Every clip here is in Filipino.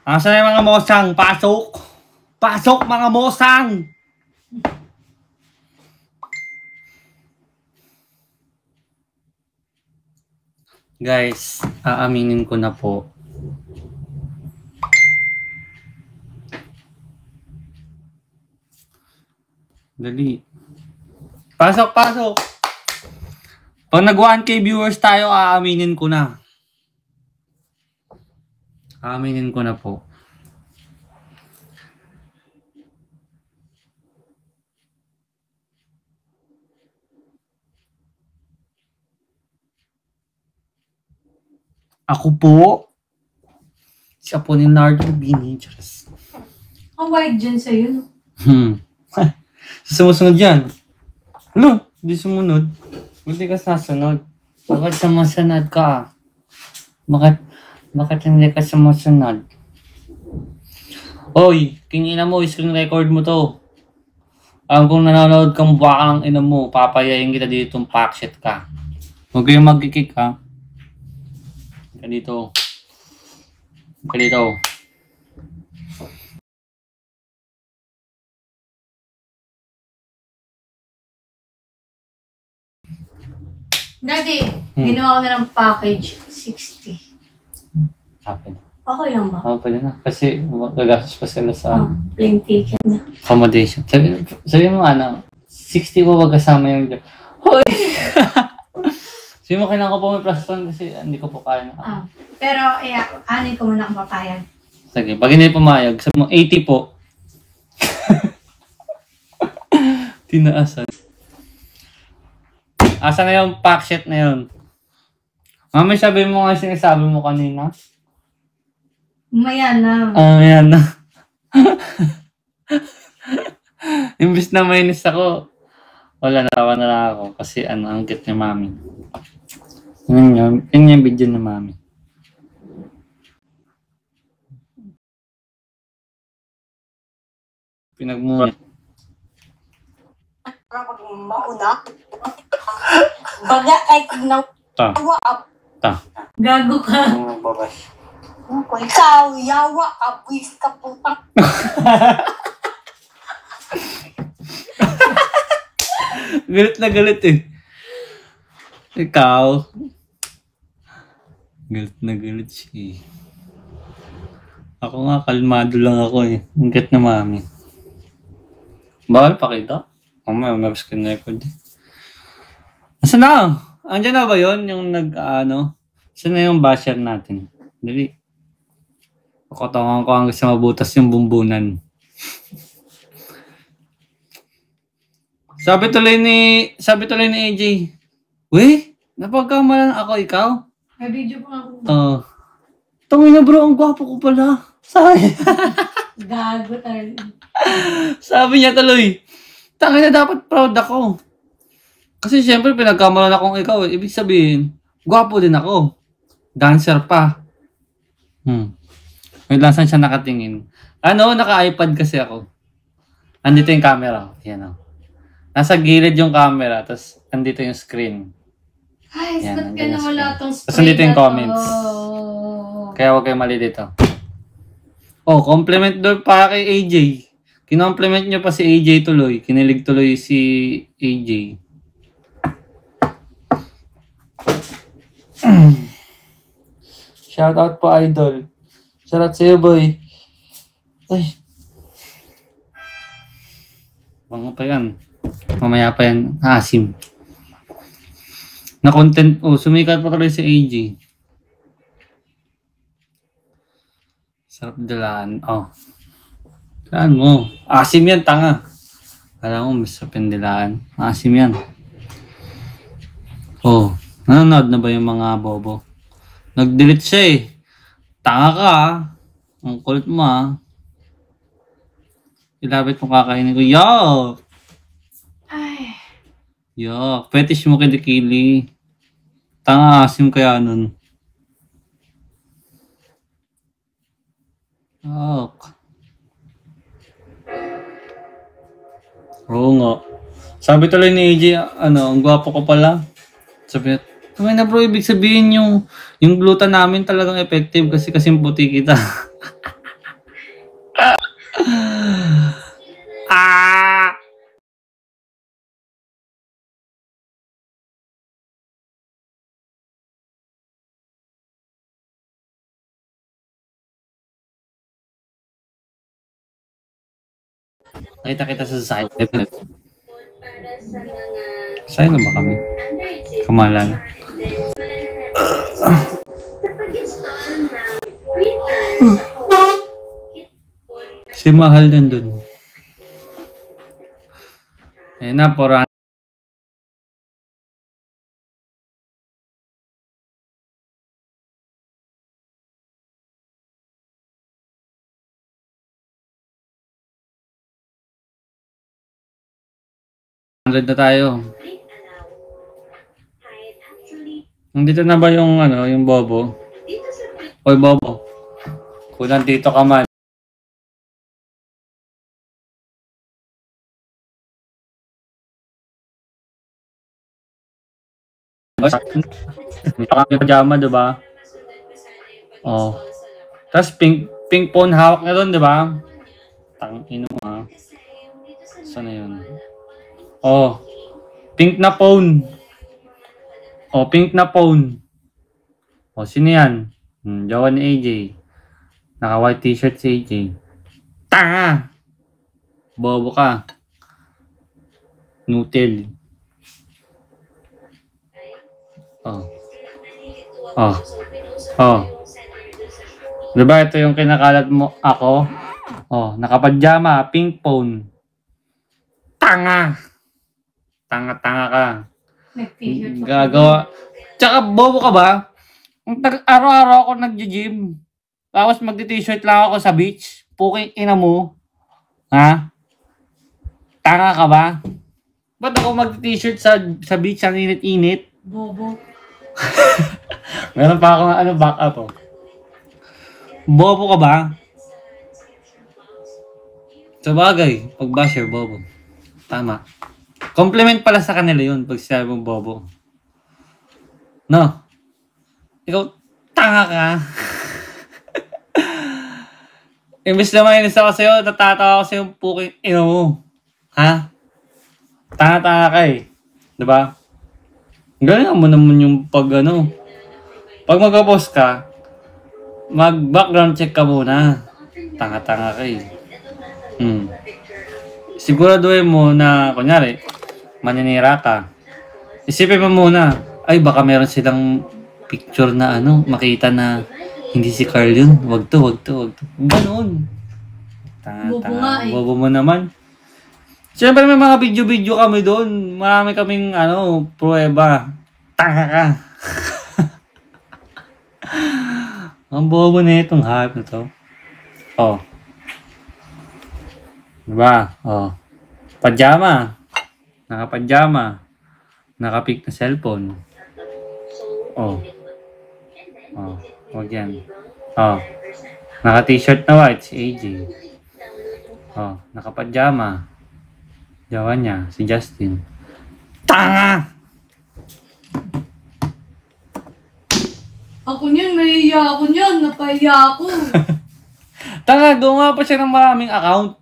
Asa na yung mga mosang? Pasok! Pasok mga mosang! Guys, aaminin ko na po. Dali. Pasok, pasok! Pag nag 1K viewers tayo, aaminin ko na. Aaminin ko na po. Ako po. Siya po ni Nardo Binijers. Ang wide dyan sa'yo, no? Sumusunod yan. Ano? Hindi sumunod. Hindi ka sasunod. Bakit sumusunod ka? Bakit hindi ka sumusunod? Oy, kingina mo, screen record mo to. Kung nanonood kang baka ng ina mo, papayayin kita dito yung packshit ka. Huwag kayong magkikik ha. Ka dito. Ka dito. Daddy, ginawa ko na ng package. 60. Akin. Okay lang ba? Oo, pwede na. Kasi gagastos pa sila sa Plane ticket na. accommodation. Sabi mo ano, 60 ko wag kasama yung... Hoy! Sabi mo, kailangan ko po may plus 1 kasi hindi ko po kaya na. Pero, anin ko muna ang papayag. Sige, pag hindi pumayag, sabi mo, 80 po. Tinaasan. Asa na yung pack sheet na yun? Mami, sabi mo nga sinasabi mo kanina. Maya na. Ayan na. Imbis na mainis ako, wala, natawa na lang ako kasi ang cute ni Mami. Yun yung video ni Mami. Pinagmuna. Kapag mauna, baga ay yawa Ta. Gago ka. Kung ikaw, yawa ka, buwis ka putang. Galit na galit eh. Ikaw. Galit na galit siya. Ako nga, kalmado lang ako eh. Ang cute na Mami. Bawal pakita? Mamaya, may screen record eh. Nasaan na? Andiyan na ba yun? Yung saan na yung basher natin? Dali. Pakotongan ko hanggang sa mabutas yung bumbunan. Sabi tuloy ni AJ, "Weh, napagkamalan ako, ikaw?" May video pa ako. Tangin na bro, ang gwapo ko pala. Gago tayo. Sabi niya tuloy, tangin na dapat proud ako. Kasi syempre pinagkamalan akong ikaw eh. Ibig sabihin, gwapo din ako. Dancer pa. May lang saan siya nakatingin. Naka-iPad kasi ako. Andito yung camera. Yan o. Nasa gilid yung camera, tapos andito yung screen. Ay, Yan, ba't ka na wala tong spray tapos andito yung na to? comments. Kaya huwag kayo mali dito. Compliment doon pa kay AJ. Kinompliment nyo pa si AJ tuloy. Kinilig tuloy si AJ. Shoutout po, idol. Shoutout sa'yo, boy. Ay. Bango pa yan. Mamaya pa yan. Asim. Na content. Sumikat pa tuloy si AJ. Sarap dalaan. Saan mo? Asim yan, tanga. Kala mo, masarap yung dilaan. Asim yan. Nanonood na ba yung mga bobo? Nag-delete siya eh. Tanga ka Ang kulit mo Ilapit mo kakainin ko. Yuck! Ay. Yuck. Fetish mo kilikili. Tanga, asim kaya nun. Yuck. Oo nga. Sabi tuloy ni AJ, ang gwapo ko pala. Sabi niya, na bro, ibig sabihin yung gluta namin talagang effective kasi puti kita. Nakita kita sa site. Sa'yo na ba kami? Kamalan. Si Mahal nandun. Ayun na, 400. Na tayo. Nandito na ba yung ano, yung Bobo? Oy, Bobo. Kung nandito ka man. May pajama, diba? Oh. Tapos pink phone hawak na doon, diba? Tangin mo ha. Saan na yun? Oh. Pink na phone. Oh, pink na phone. Oh, sino yan? Jowa ni AJ. Naka-white t-shirt si AJ. Tanga! Bobo ka. Nutil. Oh. Oh. Oh. Diba ito yung kinakalat mo ako? Oh, nakapadyama, pink phone. Tanga! Tanga-tanga ka. Nag-t-shirt ako. Gagawa. Tsaka bobo ka ba? Araw-araw ako nag-gym. Tapos magti-t-shirt lang ako sa beach. Puking ina mo. Ha? Tanga ka ba? Ba't ako magti-t-shirt sa beach ang init-init? Bobo. Meron pa ako back up oh. Bobo ka ba? Sa bagay, pag basher, bobo. Tama. Compliment pala sa kanila yun pag sinabi mong bobo. No? Ikaw, tanga ka. Imbis na mainis ako sa'yo, natatawa ako sa'yo puking ino mo. Ha? Tanga-tanga ka eh. Diba? Galing mo naman yung pag ano. Pag mag-post ka, mag-background check ka muna. Tanga-tanga ka eh. Siguraduhin mo na, kunyari, maninira ka. Isipin mo muna, ay baka meron silang picture na ano, makita na hindi si Carl yun. Wag to. Ganoon. Bobo nga eh. Bobo mo naman. Siyempre may mga video-video kami doon. Marami kaming ano, pruweba. Tanga ka. Ang bobo na itong hype na to. Oh. Diba? Oh. Pajama. Naka-pajama. Naka-pick na cellphone. Oh. Oh. Huwag yan. Oh. Naka-t-shirt na white si AJ. Oh. Naka-pajama. Jawa niya, si Justin. Tanga! Ako niyan, mahiya ako niyan. Napahiya ako. Tanga, gumawa pa siya ng maraming account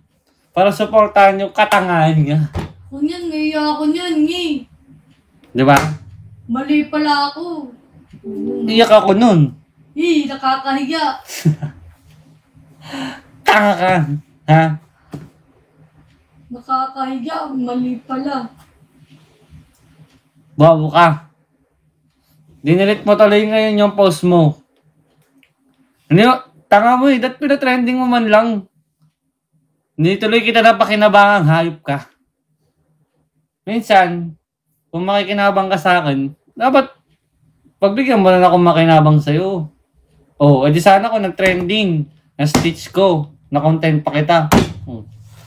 para supportahan yung katangahan niya. Ako niyan, mahiya ako niyan. Di ba? Mali pala ako. Iyak ako nun. Nakakahiya. Tanga ka. Ha? Nakakahiya. Mali pala. Bobo ka. Dinilit mo tuloy ngayon yung post mo. Hindi mo, tanga mo eh. Dat pinatrending mo man lang. Hindi tuloy kita napakinabangang hayop ka. Minsan, kung makikinabang ka sa akin, dapat pagbigyan mo na ako makinabang sa'yo. Oh, edi sana ko nag-trending. Na-stitch ko. Na-content pa kita.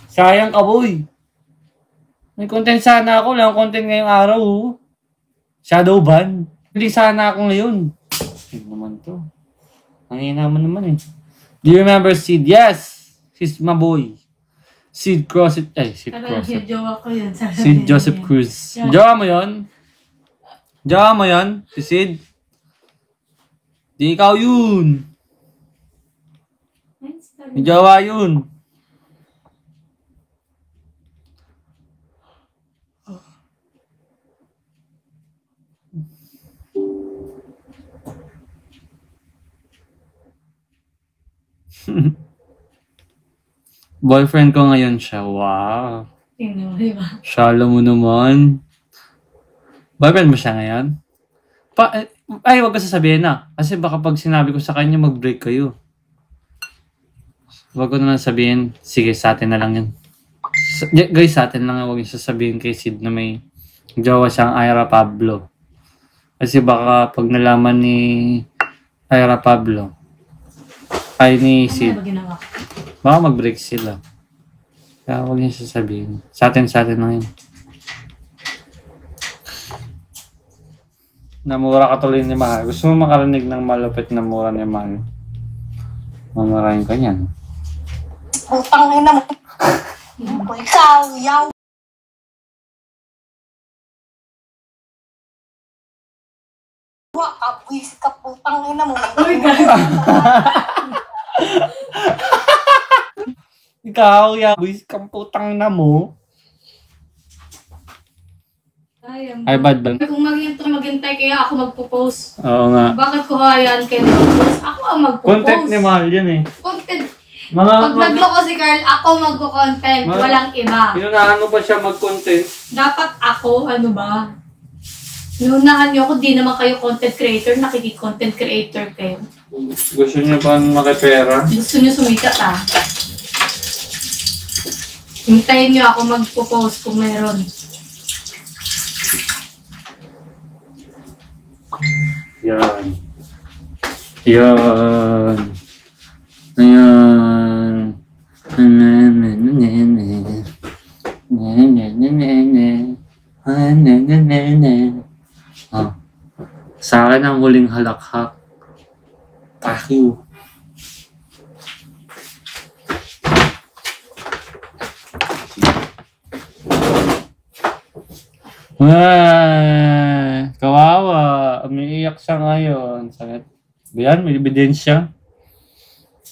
Sayang ka, boy. May content sana ako. Lang content ngayong araw. Shadow ban. Hindi sana ako ngayon. Hindi naman to. Ang hinaman naman eh. Do you remember Sid? Yes! He's my boy. Sid Crosset. Ay, Sid Crosset. Jowa ko yun. Sid Joseph Cruz. Jowa mo yun? Jowa mo yun? Si Sid? Di ikaw yun. May jowa yun. Boyfriend ko ngayon siya. Wow. Tingnan mo, di ba? Shallow mo naman. Boyfriend mo siya ngayon? Ay, wag ka sasabihin na. Kasi baka pag sinabi ko sa kanya, mag-break kayo. Wag ko na lang sabihin, sige, sa atin na lang yun. Guys, sa atin lang, wag yung sasabihin kay Sid na may jowa siyang Ira Pablo. Kasi baka pag nalaman ni Ira Pablo, ay ni Ano Sid, ba ginawa? baka mag-break sila. Kaya huwag niya sasabihin. Sa atin lang yun. Namura ka tuloy ni Mahal. Gusto mo makarinig ng malupit na mura ni Mahal? Mamarahin ka niyan. Putang ina mo. Ikaw, yawa. Abwis ka, putang ina mo. Uy, guys. Ikaw, yabis kang putang na mo. Ay, bad ba? Kung maghintay kaya ako magpo-post. Oo nga. Bakit ko hayaan kayo mag-post? Ako ang magpo-post. Content ni Mahal yan eh. Content. Mga, Pag nagloko si Carl, ako magko-content. Walang iba. Pinunahan mo pa siya mag-content. Dapat ako, ano ba? Inunahan niyo ako, di naman kayo content creator, nakiki-content creator kayo. Gusto niyo ba makipera? Gusto niyo sumikat ah. Hintayin niyo ako magpo-post kung meron. Yan. Yan. Ayan. Oh. Sa akin ang huling halakhak. Pakiw. Kawawa. Umiiyak siya ngayon. Sakit. Yan, may ebidensya.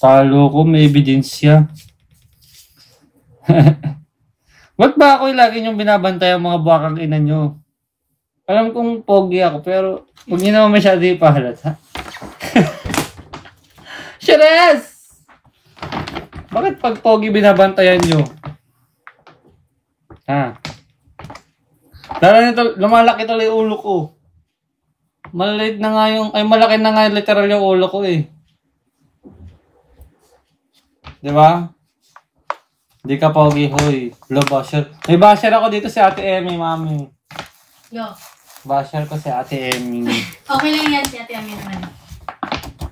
Talo ko, may ebidensya. Ba't ba ako lagi niyong binabantay ang mga buwakang ina niyo? Alam kong pogi ako, pero huwag niyo naman masyado ipahalat, ha? Sheres! Bakit pag pogi binabantayan niyo? Ha? Lalo nito, lumalaki tuloy yung ulo ko. Malaki na nga literal yung ulo ko eh. Di ba? Di ka pogi, hoy. Low basher. May basher ako dito si Ate Emmy, mami. Yo. Basher ko si Ate Emmy. Okay lang yan si Ate Ami naman.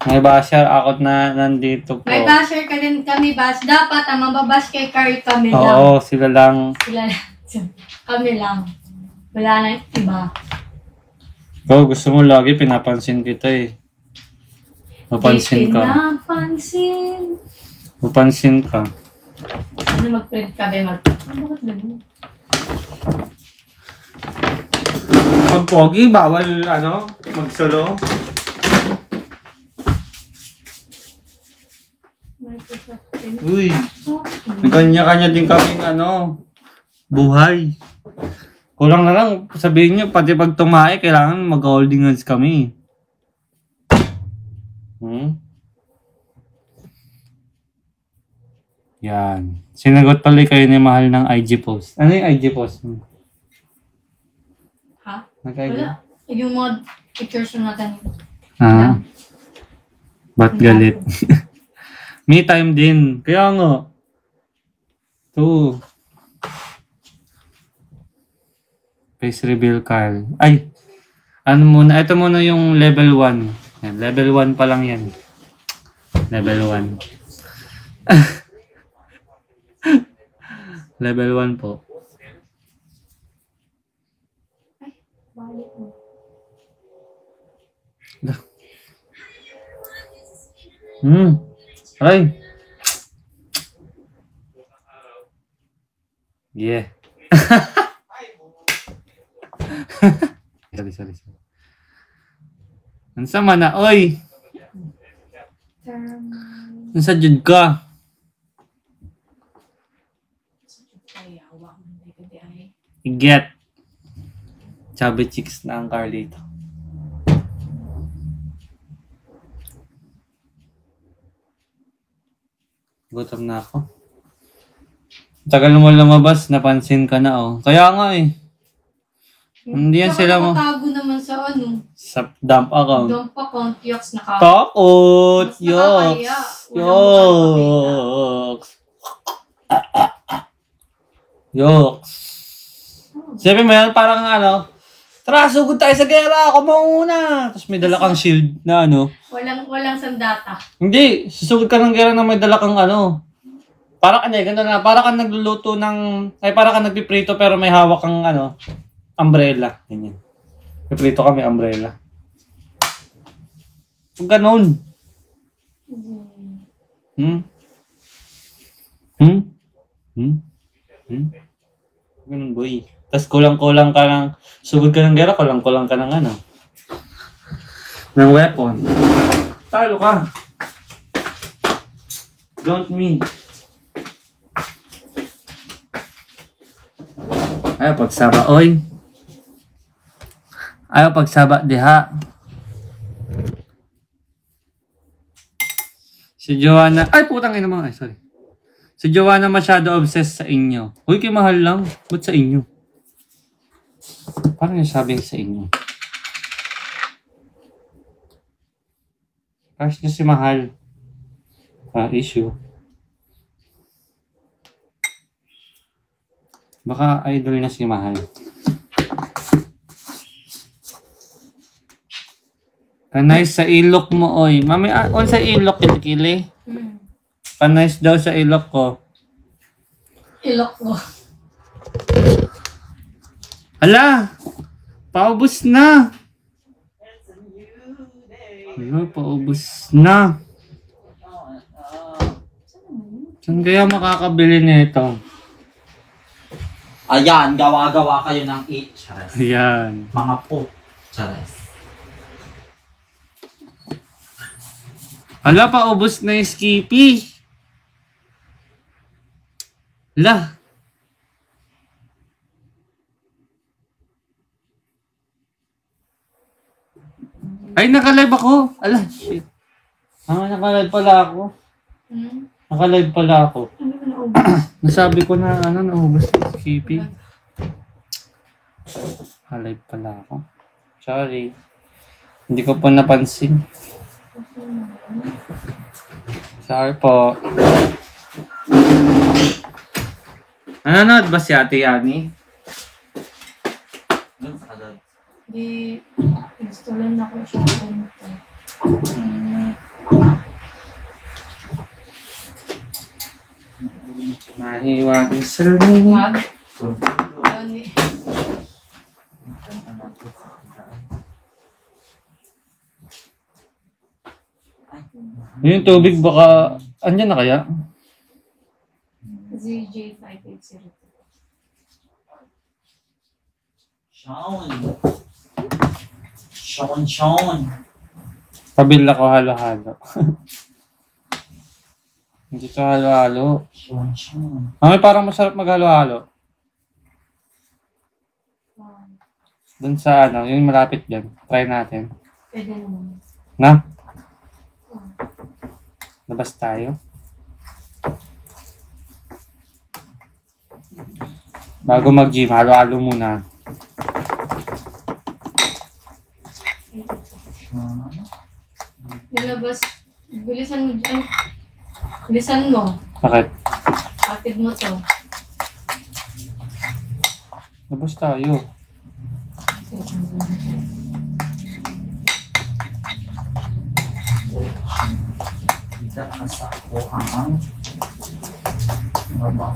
May basher ako na nandito po. May basher ka din kami, bash. Dapat ang mababash kay Carl kami lang. Oo, sila lang. Sila lang. Kami lang. Wala na iba. Ikaw, gusto mo lagi pinapansin kita eh. Mapansin ka. Pinapansin. Mapansin ka. Ano mag-print kami? Bakit ganun? Pag pogi, bawal magsolo. Uy, may kanya-kanya din kaming buhay. Kulang na lang, sabihin nyo, pati pag tumae, kailangan mag-holding hands kami. Yan. Sinagot pala kayo ni Mahal ng IG post. Ano yung IG post mo? Ha? Nag-IG? Wala. Yung mga pictures na natin. Ah. Ba't galit? Me time din. Kaya nga. Ito. Face reveal Carl. Ay! Ano muna? Ito muna yung level 1. Yan, level 1 pa lang yan. Level 1. Level 1 po. Ay. Yeah. Sorry. Ansa man na, oy. Ansa jud ka? Get. Chubby chicks na ang Carlito. Gutom na ako. Tagal mo lumabas, napansin ka na, oh. Kaya nga, eh. Hindi yan sila mo. Nakatago naman sa ano. Sa dump account. Dump account, yoks, Takot! Mas nakakaya. Yoks! Yoks! Sabi mo yan, parang ano, tara, sugod tayo sa gera, ako mauna! Tapos may dala kang shield na ano. Walang sandata. Hindi, susugod ka ng gera na may dala kang ano. Parang ganito na, parang kang nagluluto ng, parang kang nagpiprito pero may hawak kang ano, umbrella. Ganyan. Piprito kami umbrella. Kung ganun. Ganun, boy. Tapos kulang-kulang ka ng, sugod ka ng gera, kulang-kulang ka ng ano. Ng weapon. Talo ka. Don't me. Ayaw pagsaba, oy. Ayaw pagsaba, diha. Si Joanna, ay putang ina mga, sorry. Si Joanna masyado obsessed sa inyo. Uy, kay mahal lang. Ba't sa inyo? Parang yung sabing sa inyo. Crush niya si Mahal. Issue. Baka idol na si Mahal. Panay sa ilok mo, oy. Mami, on sa ilok, kilikili. Panay daw sa ilok ko. Ilok ko. Hala! Paubos na! Hala, paubos na. Saan kaya makakabili nito? Ayan, gawa-gawa kayo ng chares. Ayan. Mga po. Chares. Hala, paubos na yung Skippy. Hala. Ay, nakalive ako. Ala, shit. Nakalive pala ako. Nakalive pala ako. Nasabi ko na, naubos yung Skippy. Nakalive pala ako. Sorry. Hindi ko po napansin. Sorry po. Nanonood ba si Ate Yani? Di, instalan na ko siya. Mahiwa yung saling. Wag. Yung tubig baka, andyan na kaya? ZJ580. Sean. Pabil ako halo-halo. Hindi to halo-halo. Sean. Mami, parang masarap maghalo-halo. Doon sa yung malapit dyan. Try natin. Pwede naman. Na? Labas tayo. Bago mag-gym, halo-halo muna. Nilabas, bilisan mo dyan. Bilisan mo. Bakit? Atid mo to. Labas tayo. Tidak nasa ako ang mabaw.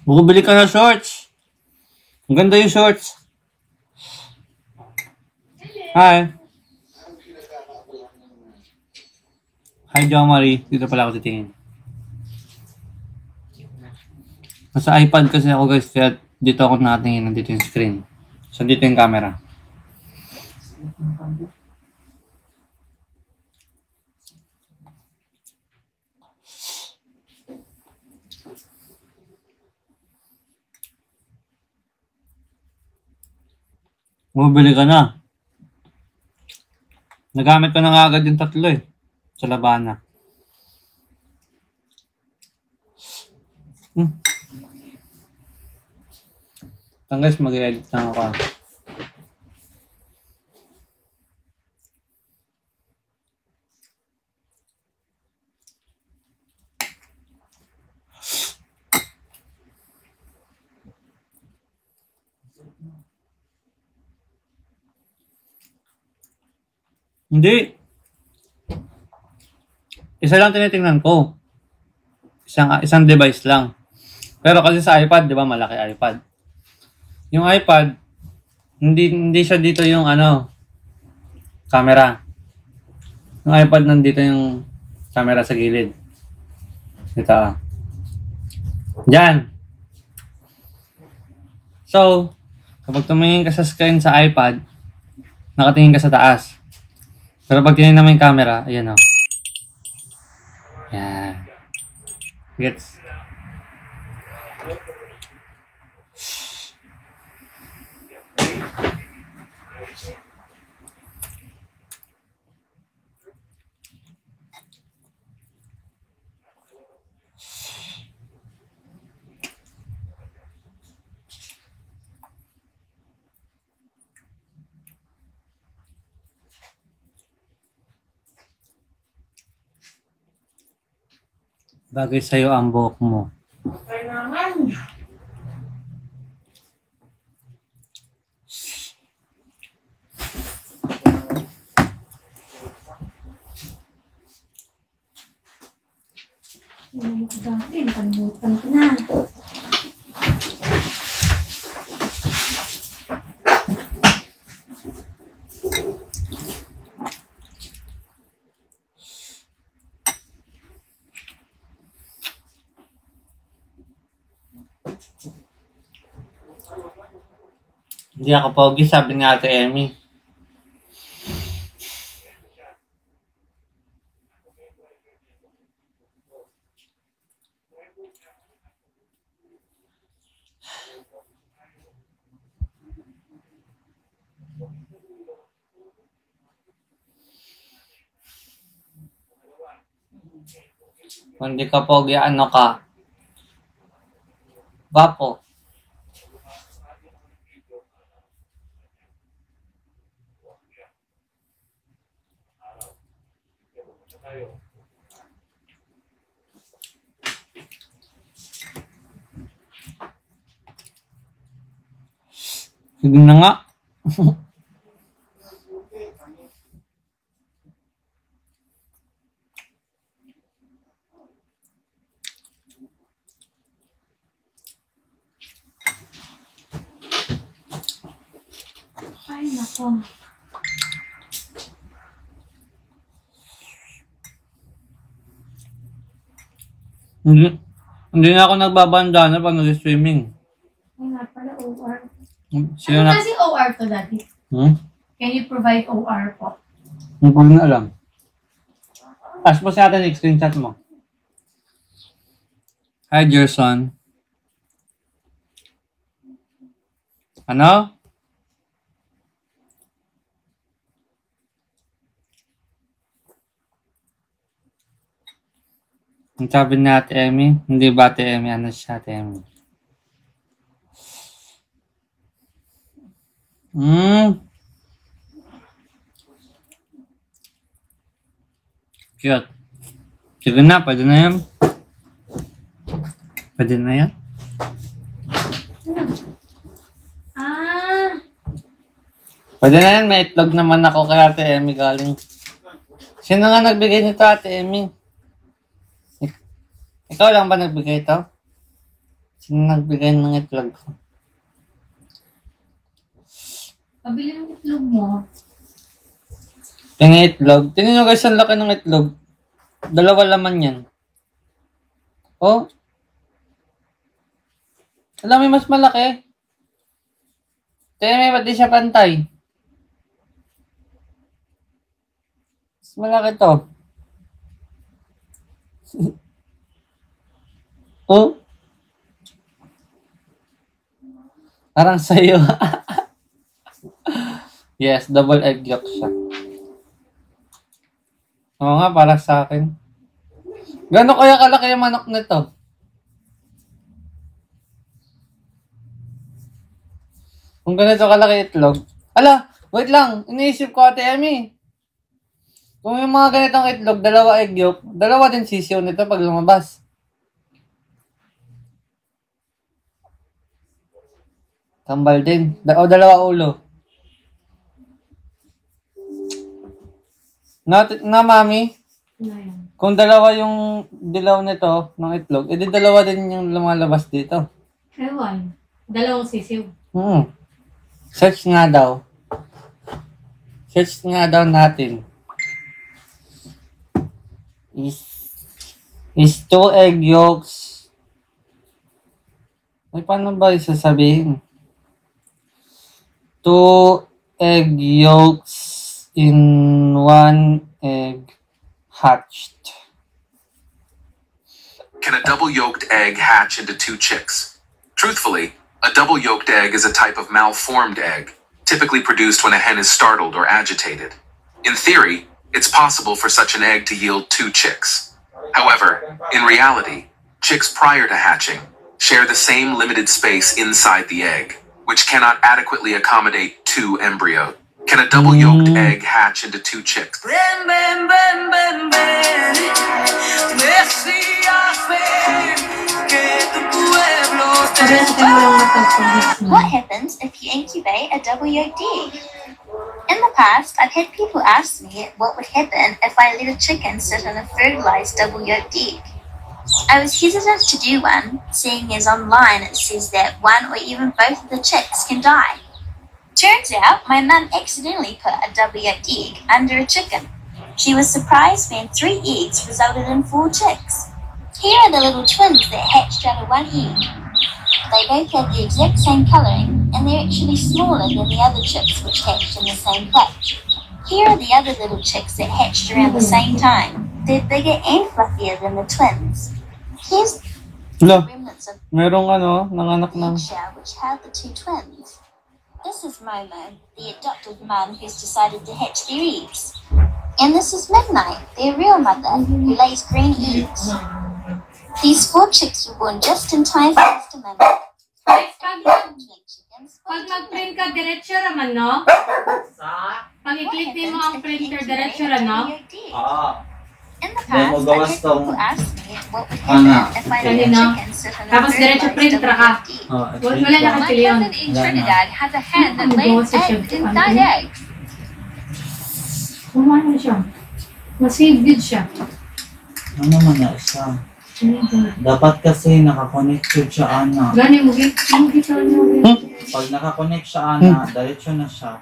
Bumili ka ng shorts. Ang ganda yung shorts. Hi. Hi, Jo Marie. Dito pala ako titingin. Nasa iPad kasi ako guys, kaya dito ako nakatingin. Nandito yung screen. So, dito yung camera. Bumibili ka na. Nagamit ko na nga agad yung 3 eh. Sa labana. Guys, mag-edit lang ako. Hindi. Isa lang tinitingnan ko. Isang device lang. Pero kasi sa iPad, di ba, malaki iPad. Yung iPad, hindi siya dito yung camera. Yung iPad nandito yung camera sa gilid. Dito. Diyan. So, kapag tumingin ka sa screen sa iPad, nakatingin ka sa taas. Pero pag tinignan mo yung camera, ayan o. Yan. Gets? Bagay sa'yo ang buhok mo. Okay naman. Ano ko dati, nakalimutan ko na. Hindi ako pogi, sabi ni Ate Emmy. Kung hindi ka pogi, ano ka? Bapo. Sige na nga. Ay, nako. Hindi na ako nagbabandana pag nag-swimming. Ay nga pala, OR. Sino Ano na? kasi OR to, Daddy? Can you provide OR po? Hindi ko na alam. Ask mo si Ate Nick, screenshot mo. Hi, Gerson. Ano? Ang sabi ni Ate Emmy, hindi ba Ate Emmy? Ano siya Ate Emmy? Cute. Sige na, pwede na yan. Pwede na yan. Ah, Pwede na yan, may itlog naman ako kay Ate Emmy galing. Sino nga nagbigay nito, Ate Emmy? Ikaw lang ba nagbigay ito? Sino nagbigay ng itlog ko? pabili ng itlog mo. Yung itlog. Tingnan nyo guys, ang laki ng itlog. 2 laman yan. Oh. Alam mo, mas malaki. Tingnan mo, ba't di siya pantay? Mas malaki to. Oh. Parang sa'yo. Yes, double egg yolk siya. Oo nga, para sa akin. Gano'n kaya kalaki yung manok nito? Kung ganito kalaki itlog. Ala, wait lang. Iniisip ko, Ate Emmy. Kung yung mga ganitong itlog, dalawa egg yolk, dalawa din sisiyo nito pag lumabas. Tambal din. O dalawa ulo. Na mami, Ano yan? kung dalawa yung dilaw nito ng itlog, edi dalawa din yung lumalabas dito. Ewan. Dalawang sisiw. Search nga daw. Search nga daw natin. Is 2 egg yolks. Ay, paano ba isasabihin? 2 egg yolks in 1 egg hatched. Can a double-yolked egg hatch into 2 chicks? Truthfully, a double-yolked egg is a type of malformed egg, typically produced when a hen is startled or agitated. In theory, it's possible for such an egg to yield 2 chicks. However, in reality, chicks prior to hatching share the same limited space inside the egg, which cannot adequately accommodate 2 embryos. Can a double-yolked egg hatch into 2 chicks? What happens if you incubate a double-yolked egg? In the past, I've had people ask me what would happen if I let a chicken sit on a fertilized double-yolked egg. I was hesitant to do one, seeing as online it says that one or even both of the chicks can die. Turns out my mum accidentally put a double-yolked egg under a chicken. She was surprised when 3 eggs resulted in 4 chicks. Here are the little twins that hatched out of 1 egg. They both have the exact same colouring, and they're actually smaller than the other chicks which hatched in the same batch. Here are the other little chicks that hatched around the same time. They're bigger and fluffier than the twins. Here's the remnants of Merong nanganak the ng... eggshell which held the 2 twins. This is Momo, the adopted mum who's decided to hatch their eggs. And this is Midnight, their real mother, who lays green eggs. These 4 chicks were born just in time for Mr. Mummy. Pag Pag mag-print ka, diretso raman, no? Pag i-click mo ang printer, diretso ran, no? In the Then past, we'll go I as had people tong- ask me what would Ano? happen if I let a Kanina. chicken sit on a Tapos diretso fertilized print ra ka. double-yolked egg. Wala na My kasi yun. cousin in Trinidad has a hen that Ano ba lays sa eggs siya? inside Ano? eggs. Kumano siya. Masave good siya. Ano man na siya? Dapat kasi nakakonect siya, ana. Gani mo gito nyo. Pag nakakonect siya, ana, diretso na siya.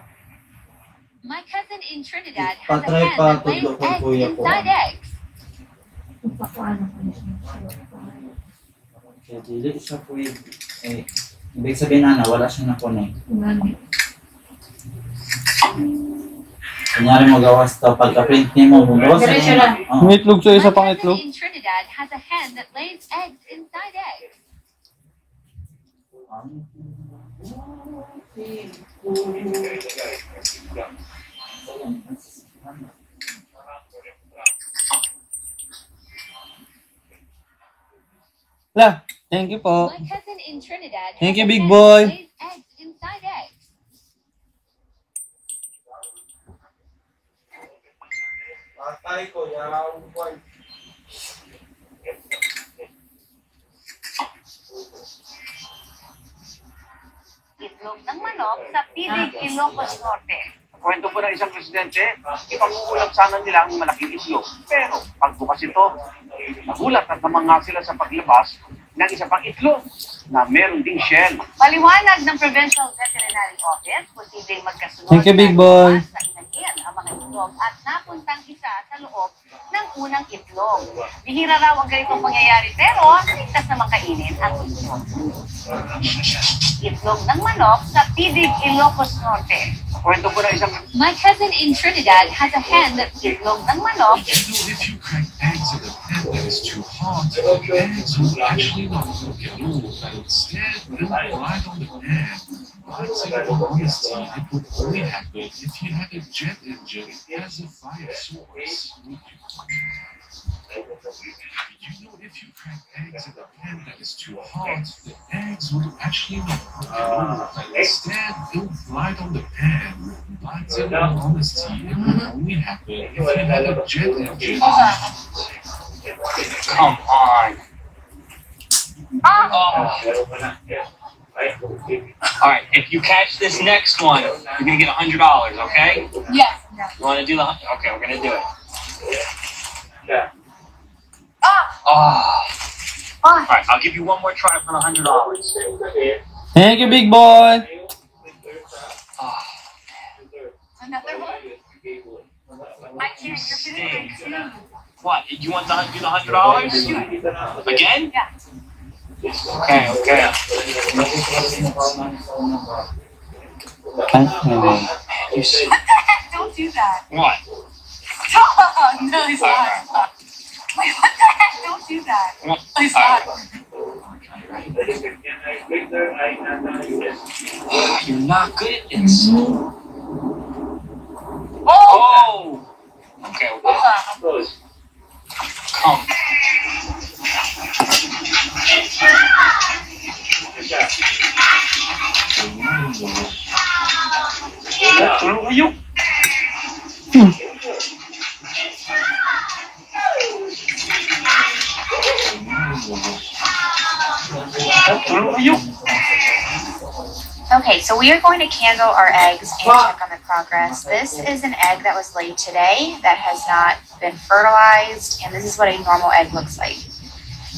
My cousin in Trinidad has a Patry hen pa that lays tudlo kung eggs kuya ko. inside eggs. Papaano ko na siya. Kaya dili siya pwede. Eh, ibig sabihin, ana, wala siya na-connect. Gani. Kunyari magawas to, pagka-print niya mo, magawas Diretso niya. lang. Oh. May itlog siya, isa My pang cousin itlog. in Trinidad has a hen that lays eggs inside eggs. La, thank you po. My cousin in Trinidad Thank has you, a big hen boy. that lays eggs inside eggs. Itlog ng manok sa Pidig, Ilocos Norte. Kwento po ng isang presidente, ipanguulam sana nila ang malaking itlog. Pero pagbukas ito, nagulat at namanga sila sa paglabas ng isa pang itlog na meron ding shell. Paliwanag ng Provincial Veterinary Office, posibleng magkasunod Thank you, big na boy. lumas na inangin ang mga itlog at napuntang isa sa loob ng unang itlog. Bihira raw ang ganitong pangyayari pero ligtas naman kainin ang itlog. Itlog ng manok sa Pidig, Ilocos Norte. Kwento po ng isang My cousin in Trinidad has a hen that itlog ng manok If you crack eggs in a pan that is too hot, the eggs will actually not get old, but instead they'll ride on the pan. in all honesty, it would only happen if you had a jet engine as a fire source. You know, if you crack eggs in a pan that is too hot, the eggs will actually not cook at all. Instead, they'll glide on the pan. But in all honesty, it would only happen if you had a jet engine. Come on. Oh. Alright, if you catch this next one, you're gonna get $100, okay? Yes. You wanna do the okay, we're gonna do it. Oh. Alright, I'll give you one more try for the $100. Thank you, big boy. Oh. Another one? I can't. You're getting confused. What? You want to do the $100? Again? Yeah. Okay, okay. You see? What the heck? Don't do that. What? Oh, no, he's not. Wait, what the heck? Don't do that. What? He's not. You're not good at this. Oh! Oh! Okay, okay. Come. You. Okay, so we are going to candle our eggs and check on the progress. This is an egg that was laid today that has not been fertilized, and this is what a normal egg looks like.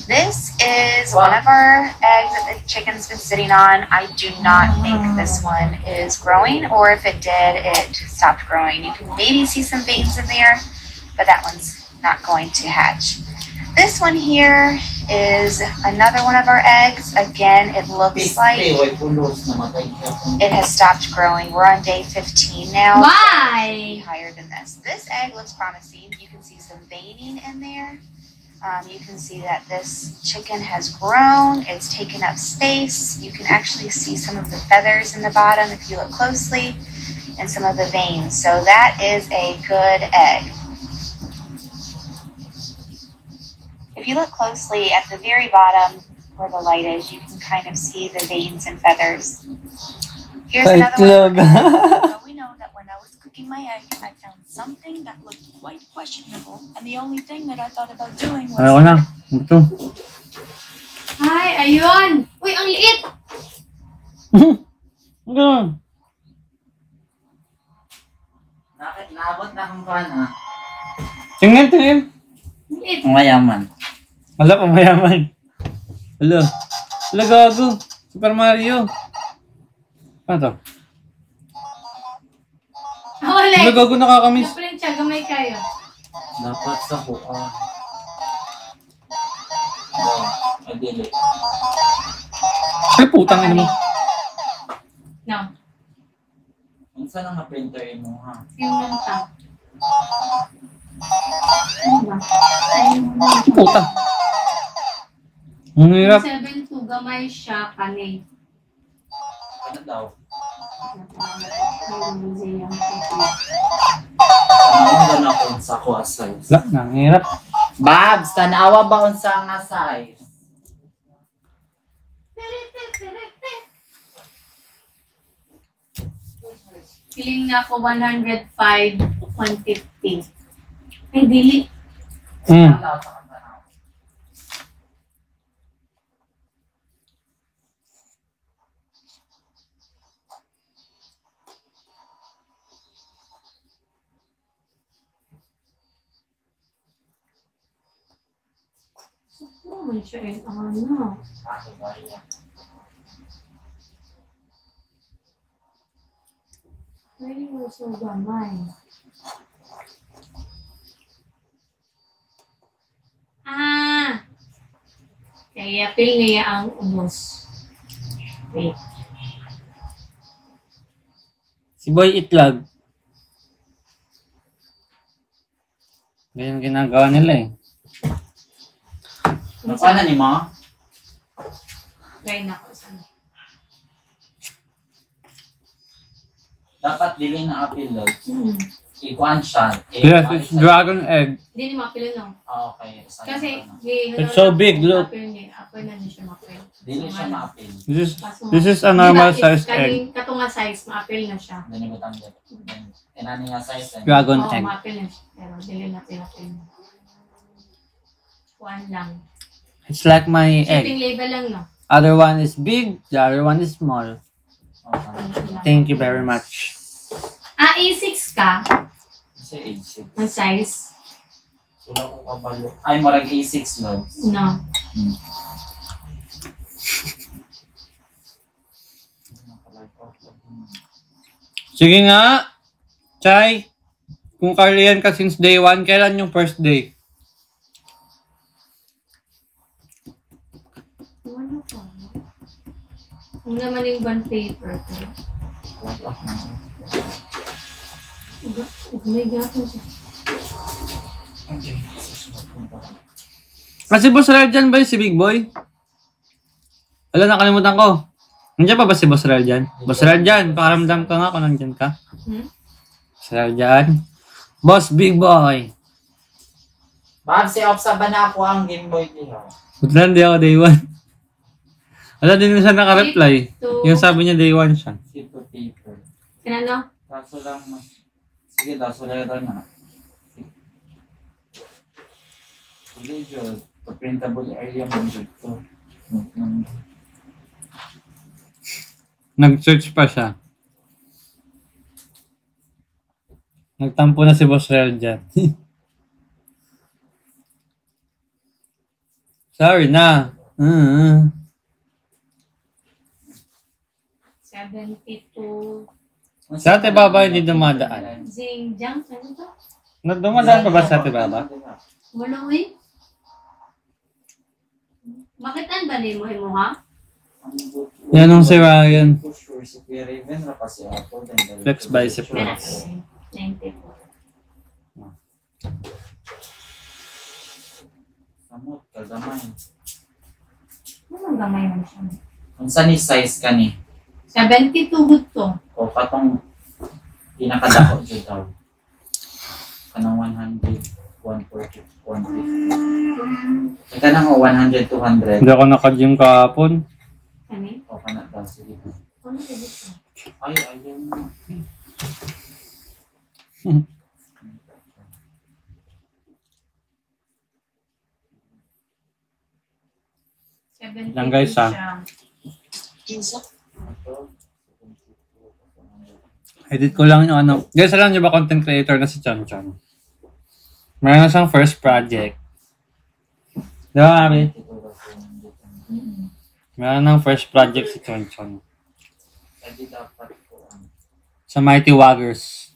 This is one of our eggs that the chicken's been sitting on. I do not think this one is growing, or if it did, it stopped growing. You can maybe see some veins in there, but that one's not going to hatch. This one here is another one of our eggs. Again, it looks like it has stopped growing. We're on day 15 now. Why? Higher than this. This egg looks promising. You can see some veining in there. You can see that this chicken has grown. It's taken up space. You can actually see some of the feathers in the bottom if you look closely, and some of the veins. So that is a good egg. If you look closely at the very bottom where the light is, you can kind of see the veins and feathers. Here's another one. So we know that when I was cooking my egg, I found something that looked quite questionable, and the only thing that I thought about doing was... Ayaw na. Ito. Ay, ayun. Uy, ang liit. Ano? Naabot na akong kuhan, ha? Tingnan, tingnan. Ang liit. Ang mayaman. Wala pa mayaman. Wala. Wala gago. Super Mario. Ano to? Wala. Wala gago nakakamiss. Siyempre, tiyagamay kayo. Dapat sa kuhan. Adili. Ay, putang ina mo. No. Ang saan ang printer mo, ha? Yung nanta. Ano ba? Putang. Ang hirap. 7-2, gamay siya, kanay. Ano daw? Ang Ano na kung sa kuha size? Wala, ang hirap. Babs, tanawa ba unsa nga size? Feeling na ako 105, 150. Ay, dili. Oh, may siya yung ano. Pwede mo siya gamay. Ah! Kaya pil niya ang ubos. Wait. Si Boy Itlog. Ganyan ginagawa nila eh. Ano ni mo? Try na ko sana. Dapat dili na apil Lord. Hmm. Ikuan siya. Yes, it's dragon egg. Hindi ni mapilo, no? Okay. Kasi, It's so big, look. Apil na din siya mapilo. Dili siya maapil. This is a normal size egg. Katunga size, maapil na siya. Dili ko tanggap. Inani nga size. Dragon Oo, egg. maapil na siya. Pero dili na pinapil. Kuan lang. It's like my Shipping egg. label lang, no? Other one is big, the other one is small. Thank you very much. A6 ka? Kasi age 6. Ang size? Wala ko kabalo. Ay, marag A6 Lord. No. Sige nga, Chay. Kung Carlian ka since day 1, kailan yung first day? Ano pa? Ang naman yung bond paper ko. May gapon siya. Kasi Boss Rel dyan ba si Big Boy? Wala, nakalimutan ko. Nandiyan pa ba si Boss Rel dyan? Boss Rel dyan, pakaramdam ka nga kung nandiyan ka. Boss Rel dyan. Boss Big Boy. Ma'am, si Opsa ba na ako ang Game Boy niyo? Wala, hindi ako day 1. Wala din siya naka-reply. Yung sabi niya day 1 siya. Super paper. Kinano? Kaso lang, sige, kaso lang na. Hindi yun. Printable area mo dito. Nag-search pa siya. Nagtampo na si Boss Rel dyan. Sorry na. 72. Sa Ate Baba hindi dumadaan. Xinjiang, ano to? Dumadaan pa ba sa Ate Baba? Wala eh. Bakit ang bali mo ha? Yan ang si Ryan. Flex bicep Yes. flex. 94. Samot, kagamay. Anong gamay mo siya? Kung saan ni size ka ni? 72 good to. O katong pinakadako dyan daw. Kanang 100, 140, 150. Ika na ho, 100, 200. Hindi ako naka-gym kahapon. Ano? O ka na daw, sige. Ano ba dito? Ay, ayun na. Lang guys, ha? Edit ko lang yung ano. Guys, alam niyo ba content creator na si Chan Chan? Meron na siyang first project. Di ba, Mami? Meron ng first project si Chan Chan. Pwede dapat po. Sa Mighty Waggers.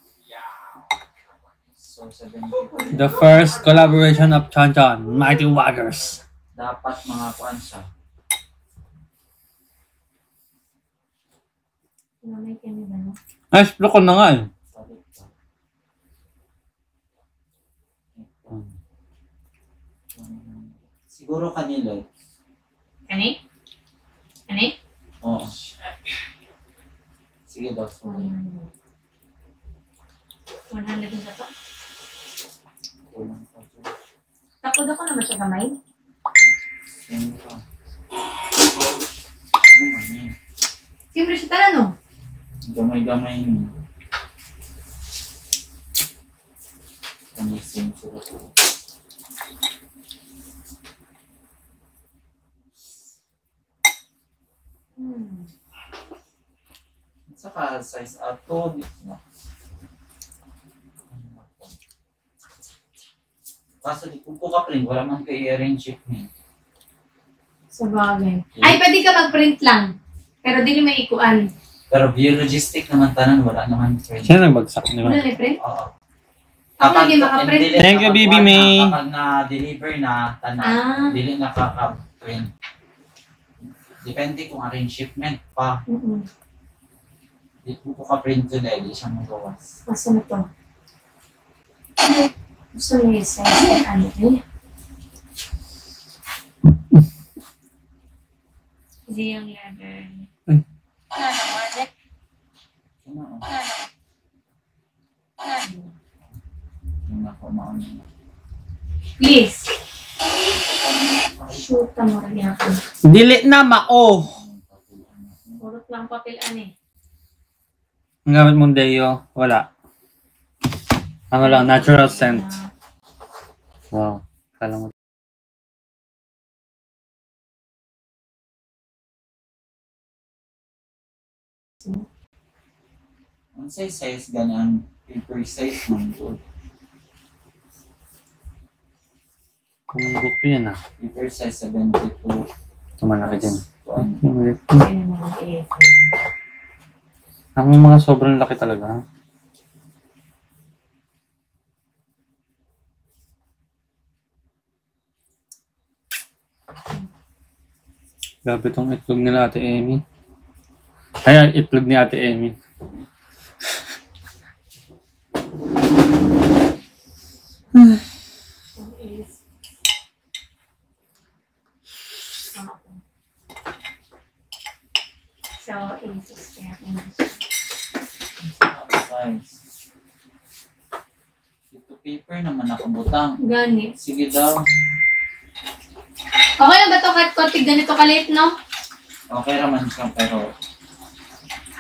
So, 70. The first collaboration of Chan Chan, Mighty Waggers. Dapat mga kuan siya. May kanina, no? Ay, explore ko na nga eh. Siguro kanila. Kani? Kani? Oo. Sige daw. 100 din to. Takod ako naman sa gamay. Siyempre siya tala, no? Gamay-gamay niyo. Kanisin sila po. Saka size ato. Kaso di ko ka print, wala man kayo i-arrange shipment. Sa bagay. Ay, pwede ka mag-print lang. Pero di may ikuan. Pero biologistic naman tanan, wala naman print. Siya nagbagsak, di ba? Wala na print? Oo. Ako hindi makaprint. Dili Thank you, Bibi May. Kapag na-deliver na, tanan, dili nakaka-print. Depende kung arrange shipment pa. Di ko ka-print today, di siya magawas. Masa na to? Gusto mo yung size ano eh? Hindi yung leather. Ano? mauna. Please. Shoot mo rin ako. Dili na mao. Purot lang papilaan eh. Ang gamit mong Deo, wala. Ano lang, natural scent. Wow. Kala mo. Ang size ganyan, paper size man po. Kung book yan ah. Paper size 72. Tumalaki din. Ayun mo eh. Ang mga sobrang laki talaga. Grabe tong itlog nila Ate Amy. Ay, itlog ni Ate Amy. So, is Size. Ito paper naman nakabutang. ganit. Sige daw. Okay lang ba ito kahit konti ganito kalit, no? Okay naman siya pero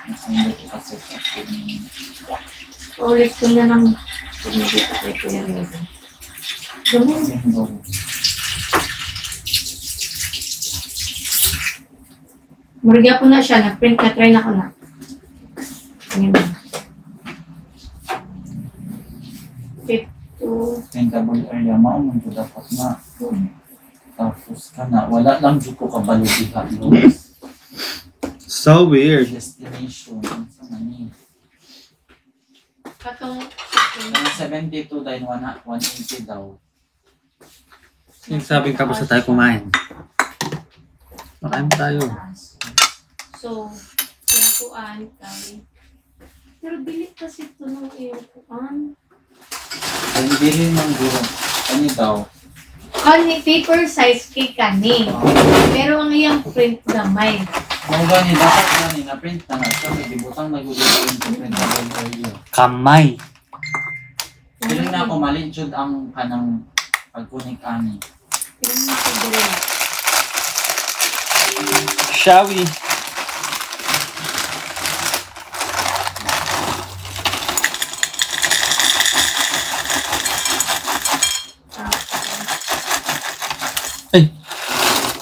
mas hindi ko kasi Ulit ko na lang. Hindi ko kay Kuya Reza. Gamon. Marigya ko na siya. Nag-print na. Try na ko na. Ayan na. 52. printable area maumang ko dapat na. Tapos ka na. Wala lang dito ko kabalo diha. So weird. Destination. Sa mani. Katong Mga 72 dahil 180 daw. Yung sabing tapos na tayo kumain. Makain tayo. So, pinakuan tayo. Pero bilit kasi ito ng aircon. Hindi rin ng guro. Ano daw? Kani paper size kay kani. Pero ang iyang print gamay. Kung gani, dapat gani, na-print na na siya. May butang nag-ulit yung printable area. Kamay. Feeling na ako malinsyod ang kanang pagkunik ani. Tingnan mo ito dito. Shall we? Ay,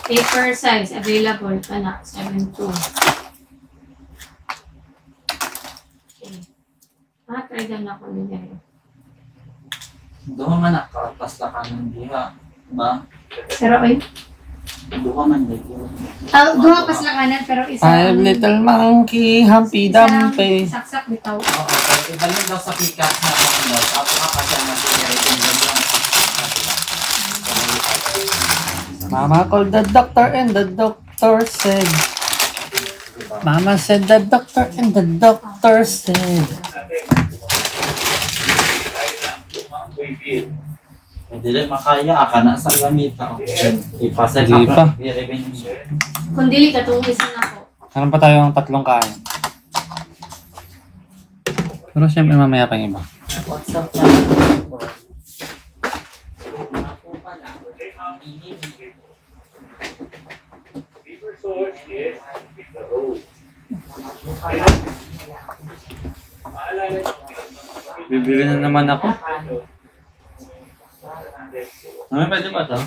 Paper size available ka na. 7.2. Okay. Try down ako nila. Doon man nakapasta ka ng diha. Ba? Pero ay, Doon man dito. duha pas lang kanan pero isa. I'm little monkey, Humpy Dumpy. Saksak bitaw. Oo, pero ibalik daw sa pick-up na kung daw. Ako kapasya na siya yung gano'n. Mama called the doctor and the doctor said. Mama said the doctor and the doctor said. Hindi rin makaya, aka na sa gamit ako. Ipasa Hindi pa. Kung dili ka itong isa na ako. Meron pa tayong tatlong kain. Pero siyempre mamaya pa yung iba. What's up na? Bibili na naman ako. Mami, pwede ba ito?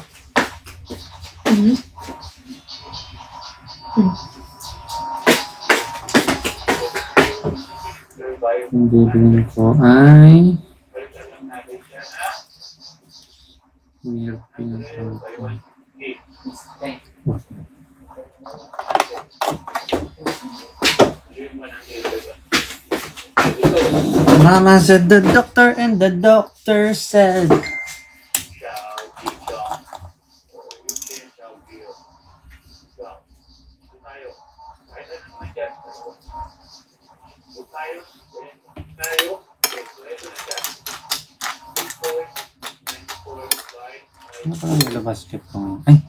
Ang bibili ko ay milk pinatang ko. Mama said the doctor and the doctor said. Ano pa lang yung basket ko? Ay!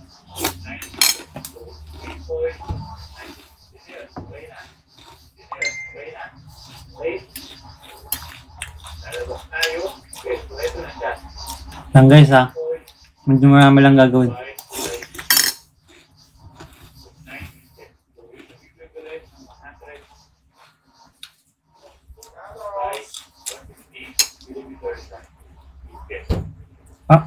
Lang guys ha. Medyo marami lang gagawin. Ah.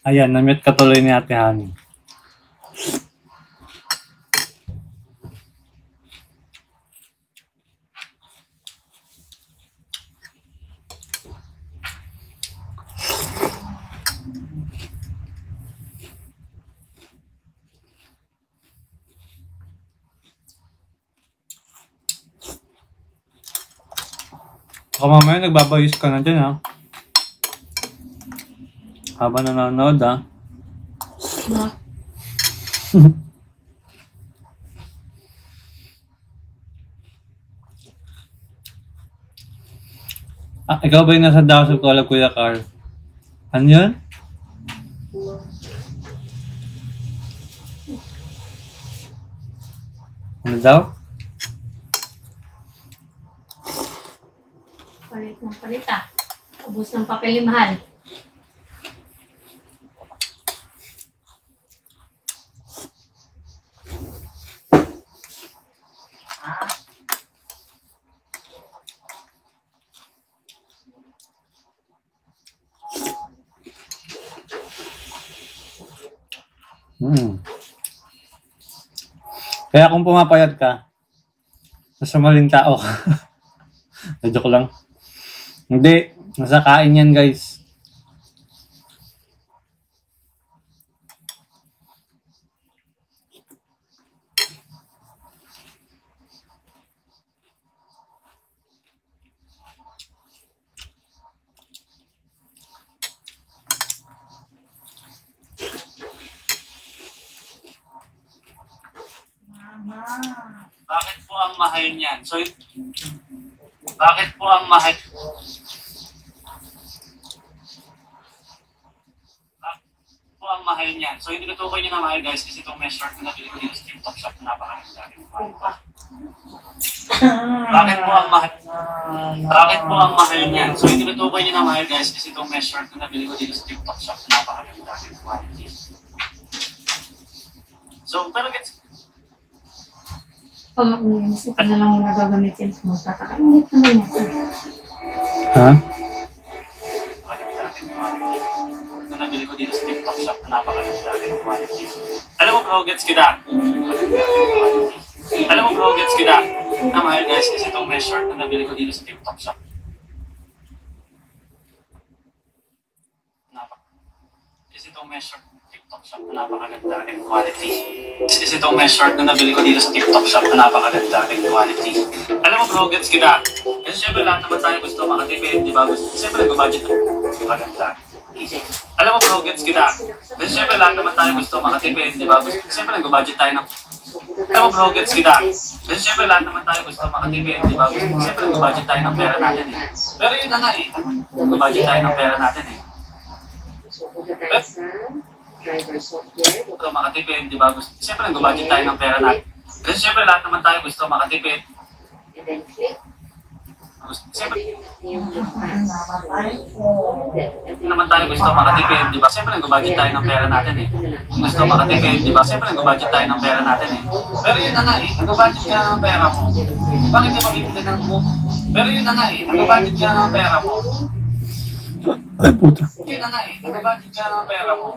Ayan, na-mute ka tuloy ni Ate Hani. Baka mamaya nagbabayos ka na dyan ha. Habang nanonood ha. No. Ikaw ba yung nasa Daos of Collab, Kuya Carl? Ano yun? Ano daw? Palit ng palit ah. Ubus ng papel yung mahal. Kaya kung pumapayat ka, nasa maling tao ka. Joke lang. Hindi, nasa kain yan guys. Bakit po ang mahal niyan? So, bakit po ang mahal? Bakit po ang mahal niyan? So, hindi ko tukoy niyo na mahal guys kasi itong mesh short na nabili ko dito sa TikTok shop na napakaganda. Bakit po ang mahal? Bakit po ang mahal niyan? So, hindi ko tukoy niyo na mahal guys kasi itong mesh short na nabili ko dito sa TikTok shop na napakaganda. So, pero gets Pag isa ka na lang yung nagagamitin mo, tatakainit naman yan. Ha? Na nabili ko dito sa TikTok shop na napakaganda rin ang quality. Alam mo bro, gets kita. Alam mo bro, gets kita. Na mahal guys kasi itong mesh short na nabili ko dito sa TikTok shop. Kasi itong mesh short TikTok shop na napakaganda rin quality. Kasi itong mesh short na nabili ko dito sa TikTok shop na napakaganda rin quality. Alam mo bro, gets kita. Kasi syempre lahat naman tayo gusto makatipid, di ba? Syempre nag-budget na maganda. Alam mo bro, gets kita. Kasi syempre lahat naman tayo gusto makatipid, di ba? Syempre nag-budget tayo ng... Alam mo bro, gets kita. Kasi syempre lahat naman tayo gusto makatipid, di ba? Syempre nag-budget tayo ng pera natin eh. Pero yun na nga eh. Nag-budget tayo ng pera natin eh. Gusto makatipid, di ba? Siyempre, nag-budget tayo ng pera natin. Kasi siyempre, lahat naman tayo gusto makatipid. Siyempre, naman tayo gusto makatipid, di ba? Siyempre, nag-budget tayo ng pera natin eh. Gusto makatipid, di ba? Siyempre, nag-budget tayo ng pera natin eh. Pero yun na nga eh, nag-budget ka ng pera mo. Bakit ka mabibili ng mo? Pero yun na nga eh, nag-budget ka ng pera mo. Ay puta. Yun na nga eh, nag-budget ka ng pera mo.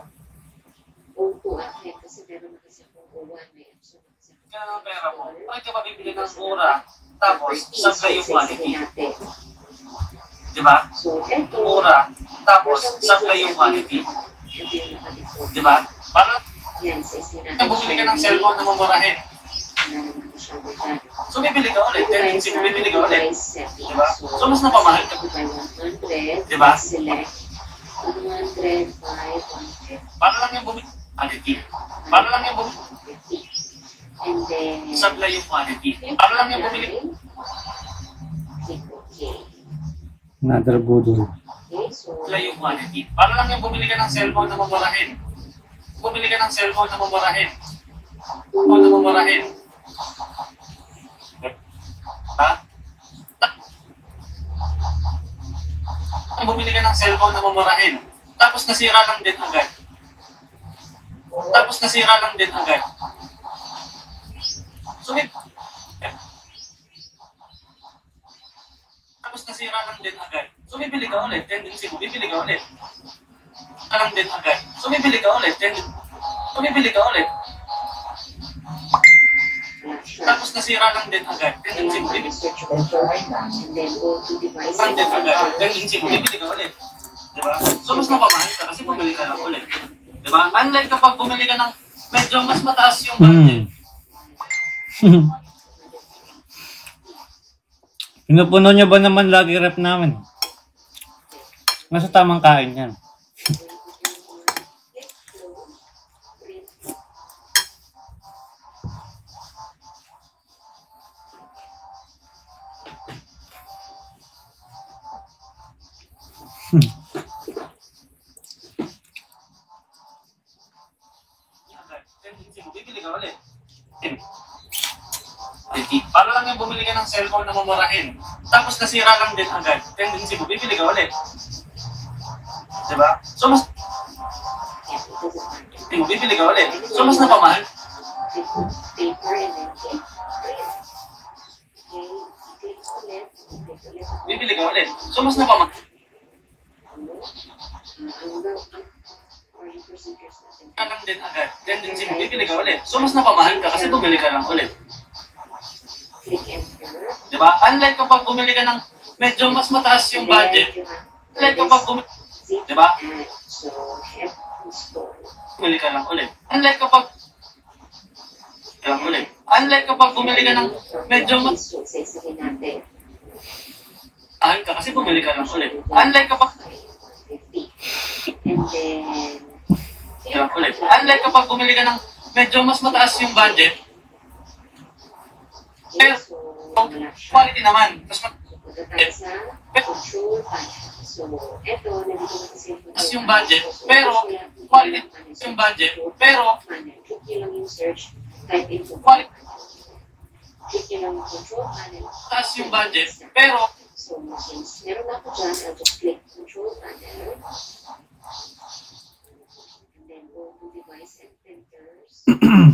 ka na ng pera mo, bakit ka pa bibili ng mura, tapos supply yung quality? Diba? Mura, tapos supply yung quality. Diba? Para bumili ka ng cellphone na mamurahin. So, bibili ka ulit. Tendency mo, bibili ka ulit. Diba? So, mas napamahal ka. Diba? Para lang yung bumili. Quality. Para lang yung bumili. Supply yung quality. Para lang yung bumili. Another budol. Supply yung quality. Para lang yung bumili ka ng cellphone na mamurahin. Bumili ka ng cellphone na mamurahin. O na mamurahin. Ha? Bumili ka ng cellphone na mamurahin. Tapos nasira lang din agad. Tapos nasira lang din agad. So, tapos nasira lang din agad. So, bibili ka ulit. Tendency mo, bibili ka ulit. Lang din agad. So, bibili ka ulit. So, bibili ka ulit. Tapos nasira lang din agad. Tendency mo, bibili lang din agad. Tendency mo, bibili ka ulit. Diba? So, mas mapamahal ka kasi bumili ka lang ulit. Diba? Unlike kapag bumili ka ng medyo mas mataas yung budget. Pinupuno niyo ba naman lagi rep namin? Nasa tamang kain yan. Bibili ka ulit. Para lang yung bumili ka ng cellphone na mamurahin. Tapos nasira lang din agad. Tendency mo, bibili ka ulit. Diba? So, mas... bibili ka ulit. So, mas napamahal. Bibili ka ulit. So, mas napamahal. Lang din agad. Tendency mo, bibili ka ulit. So, mas napamahal ka kasi bumili ka lang ulit. Diba? Unlike kapag bumili ka ng medyo mas mataas yung budget, unlike kapag bumili, diba? Bumili ka lang ulit. Unlike kapag bumili ka ng medyo mas mahal ka kasi bumili ka lang ulit. Unlike kapag bumili ka ng medyo mas mataas yung budget, pero quality naman. Mas yung budget, pero quality yung budget, pero quality taas yung budget, pero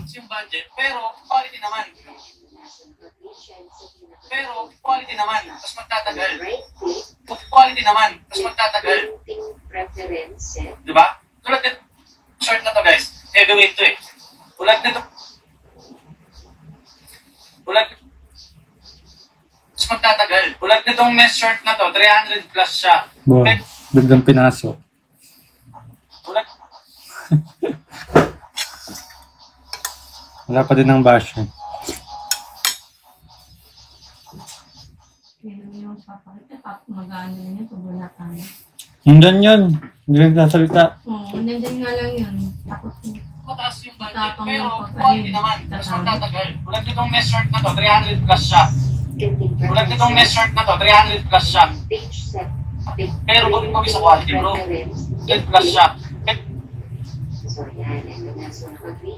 yung budget, pero quality naman. Pero quality naman, mas magtatagal. Quality naman, mas magtatagal. Diba? Tulad nito, short na to guys. Heavyweight to eh. Tulad nito. Mas magtatagal. Tulad nitong mesh short na to, 300 plus siya. Wow, biglang pinasok. Tulad. Wala pa din ang bash. Mag-ano yun, pabula ka na. Hanggang yun. Hindi lang sasalita. Oo, nandiyan nga lang yun. Takot mo. Mataas yung budget, pero quality naman. Mas magtatagal. Tulad nitong mesh short na to, 300 plus siya. Tulad nitong mesh short na to, 300 plus siya. Pero bumibig sa quality bro. 100 plus siya.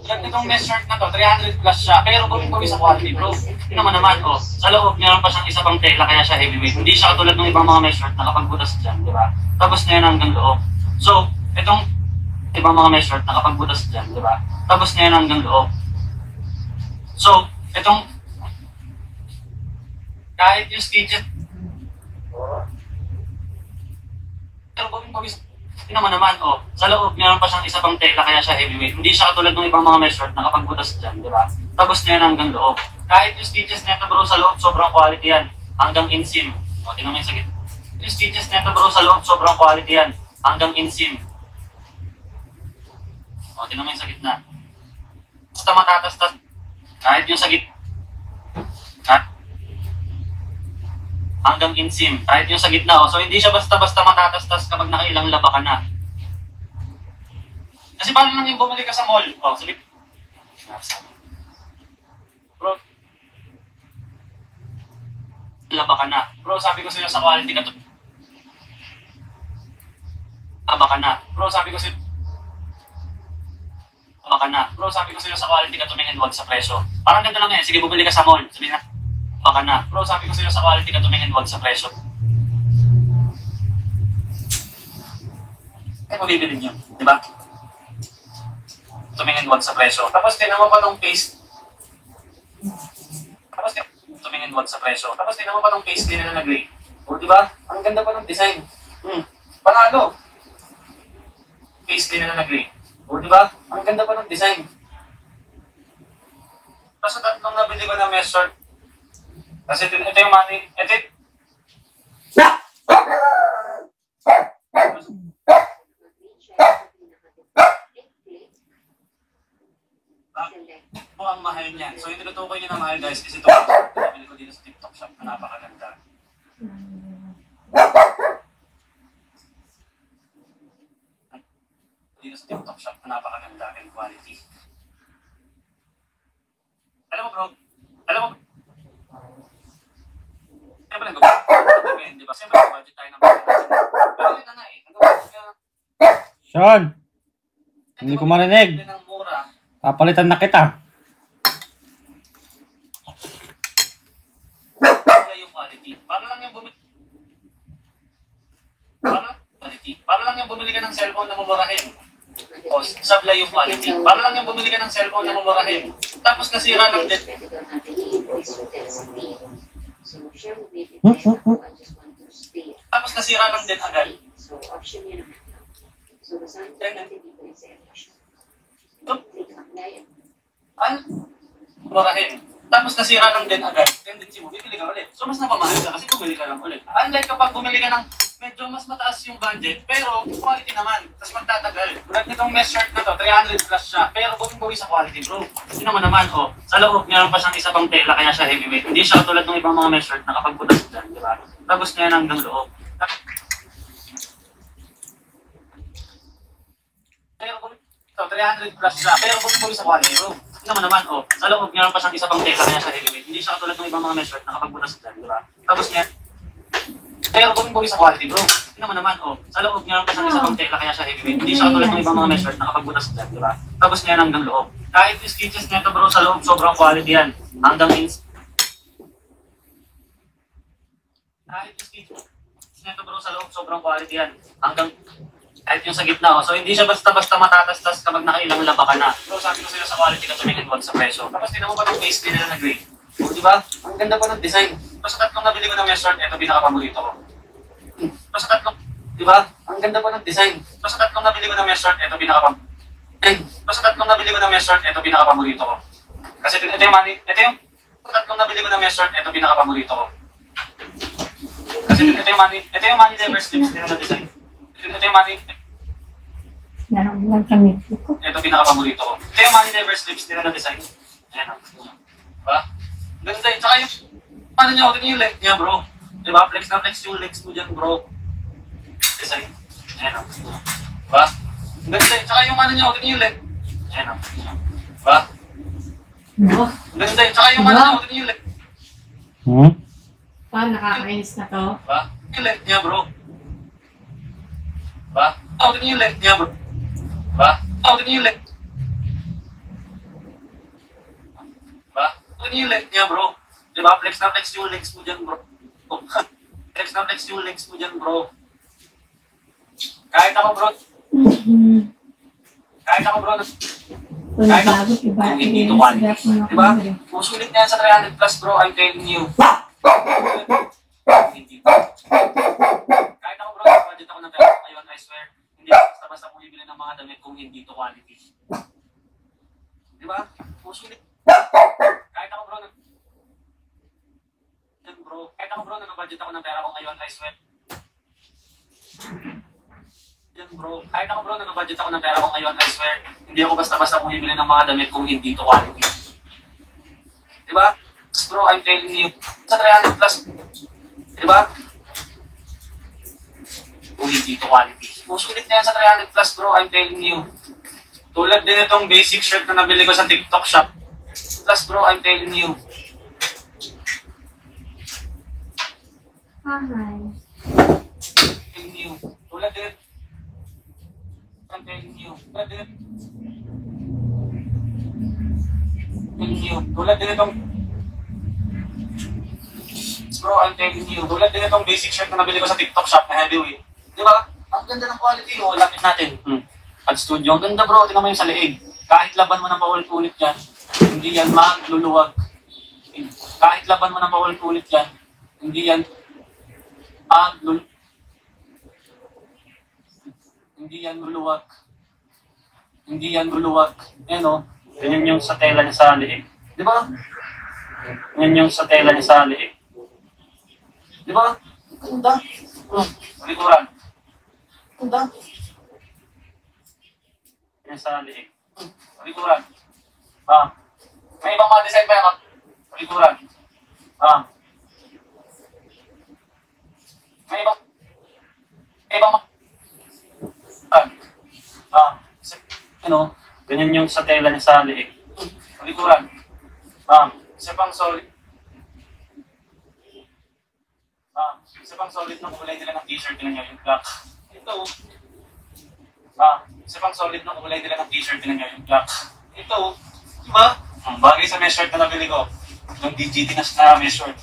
Tulad nitong mesh short na to, 300 plus siya. Pero bumibig sa quality bro. Ito naman, oh, sa loob, meron pa siyang isa pang tela, kaya siya heavyweight. Hindi siya katulad ng ibang mga mesh short na kapag butas dyan, di ba? Tapos na yun hanggang loob. So, itong ibang mga mesh short na kapag butas dyan, di ba? Tapos na yun hanggang loob. So, itong kahit yung stitches, pero bumibig Tingnan mo naman, oh, sa loob, meron pa siyang isa pang tela, kaya siya heavyweight. Hindi siya katulad ng ibang mga mesh short na kapag butas dyan, di ba? Tapos niya hanggang loob. Kahit yung stitches nito bro sa loob, sobrang quality yan. Hanggang inseam. O, tingnan mo yung sakit. Yung stitches nito bro sa loob, sobrang quality yan. Hanggang inseam. O, tingnan mo yung sakit na. Basta matatastas. Kahit yung sakit. Hanggang inseam. Kahit yung sa gitna. So, hindi siya basta-basta matatastas kapag nakailang laba ka na. Kasi paano lang yung bumalik ka sa mall? Oh, sige. Bro. Laba ka na. Bro, sabi ko sa'yo sa quality ka to. Laba ka na. Bro, sabi ko sa'yo. Laba ka na. Bro, sabi ko sa'yo sa quality ka tumingin, wag sa presyo. Parang ganda lang yan. Sige, bumili ka sa mall. Sabihin na. Baka na. Bro, sabi ko sa'yo sa quality ka tumingin, wag sa presyo. Kaya mabibili niyo, di ba? Tumingin wag sa presyo. Tapos tinan mo pa tong paste. Tapos tumingin wag sa presyo. Tapos tinan mo pa tong paste din na gray. O, di ba? Ang ganda pa ng design. Panalo. Paste din na gray. O, di ba? Ang ganda pa ng design. Tapos sa tatlong nabili ko na mesh short, kasi ito yung money, ito ang mahal niyan. So yung tinutukoy niya na mahal guys, kasi ito pinabili ko dito sa TikTok shop na napakaganda. Dito sa TikTok shop na napakaganda and quality. Alam mo bro, siyempre nag-budget, di ba? Siyempre nag-budget tayo ng pero yun na nga eh. Sean! Hindi ko marinig. Papalitan na kita. Yung quality. Para lang yung bumili. Para lang yung bumili ka ng cellphone na mumurahin. O, sablay yung quality. Para lang yung bumili ka ng cellphone na mumurahin. Tapos nasira lang din. Tapos nasira lang din agad. Ano? Murahin. Tapos nasira lang din agad. Tendency mo, bibili ka ulit. So mas napamahal ka kasi bumili ka lang ulit. Unlike kapag bumili ka ng medyo mas mataas yung budget, pero quality naman. Tapos magtatagal. Tulad nitong mesh shirt na to, 300 plus siya. Pero buwi sa quality bro. Hindi naman, oh. Sa loob, meron pa siyang isa pang tela, kaya siya heavyweight. Hindi siya tulad ng ibang mga mesh shirt na kapag butas dyan, di ba? Tapos niya hanggang loob. Pero ito, 300 plus siya. Pero buwi sa quality bro. Hindi naman, oh. Sa loob, meron pa siyang isa pang tela, kaya siya heavyweight. Hindi siya tulad ng ibang mga mesh shirt na kapag butas dyan, di ba? Tapos niya pero buwi sa quality bro. Hindi naman, oh. Sa loob, meron pa siyang isa pang tela, kaya siya heavyweight. Hindi siya katulad ng ibang mga mesh shirt na kapag butas dyan, di ba? Tapos niya hanggang loob. Kahit yung stitches nito bro sa loob, sobrang quality yan. Hanggang kahit yung stitches nito bro sa loob, sobrang quality yan. Hanggang kahit yung sa gitna, oh. So hindi siya basta-basta matatastas kapag nakailang laba ka na. Bro, sabi ko sa'yo sa quality ka tumingin wag sa presyo. Tapos tinan mo pa ng paste din na gray. O, di ba? Ang ganda pa ng design. Basta tatlong nabili ko ng mesh short, ito pinaka-paborito ko. Basta tatlong, di ba? Ang ganda pa ng design. Basta tatlong nabili ko ng mesh short, ito pinaka-paborito ko. Kasi ito yung money, tatlong nabili ko ng mesh short, ito pinaka-paborito ko. Kasi ito yung money never slips din na design. Ito yung money, ito pinaka-paborito ko. Ito yung money never slips din na design. Ayan o. Diba? Ganda yun. Tsaka yung, ano niya, yung leg niya bro. Diba? Flex na flex yung legs mo dyan bro. Design. Ayan o. Diba? Ganda yun. Tsaka yung ano niya, yung leg. Ayan o. Diba? Ganda yun. Tsaka yung ano niya, yung leg. Paano nakakainis na to? Diba? Yung leg niya bro. Diba? Yung leg niya bro. Diba? Yung leg. Diba? Yung leg niya bro. Diba? Flex na flex yung legs mo dyan bro. Flex na flex yung legs mo dyan bro. Kahit ako bro. Kahit ako bro. Kahit ako. Hindi ito quality. Diba? Kung sulit niya sa 300 plus bro, I'm telling you. Hindi. Kahit ako bro, budget ako ng pera. Ayun, I swear. Hindi. Susulit. Kahit ako bro, nag-budget ako ng pera ko ngayon, I swear. Kahit ako bro, nag-budget ako ng pera ko ngayon, I swear. Hindi ako basta-basta bumibili ng mga damit kung hindi to quality. Diba? Bro, I'm telling you, sa 300 plus, diba? Kung hindi to quality. Susulit na yan sa 300 plus bro, I'm telling you. Tulad din itong basic shirt na nabili ko sa TikTok shop. Plus bro, I'm telling you. Telling you. Tulad din. I'm telling you. Tulad din itong bro, I'm telling you. Tulad din itong basic shirt na nabili ko sa TikTok shop na heavyweight. Di ba? Ang ganda ng quality. O, lapit natin. At studio. Ang ganda bro. Tingnan mo yung sa leeg. Kahit laban mo ng paulit-ulit yan, hindi yan magluluwag. Kahit laban mo ng paulit-ulit yan, hindi yan luluwag. Hindi yan luluwag. Ayan o. Ganyan yung sa tela niya sa leeg. Di ba? Ganyan yung sa tela niya sa leeg. Di ba? Ganda. Likuran. Ganda. Ganyan sa leeg. Likuran. May ibang mga design pa yan. Likuran. May ibang ano, ganyan yung sa tela niya sa leeg. Likuran. Isa pang solid. Isa pang solid ng kulay nila ng t-shirt nila yung black. Ito. Isa pang solid ng kulay nila ng t-shirt nila yung black. Ito. Diba? Bagay sa mesh shirt na nabili ko. Yung DGT na mesh shirt.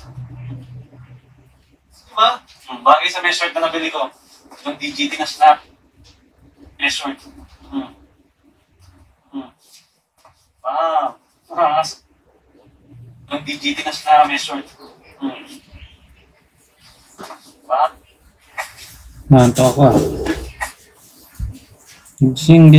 Diba? Bagay sa mesh shirt na nabili ko. Yung DGT na mesh shirt. Yung DGT na mesh shirt. Nanto ako ah. Gising.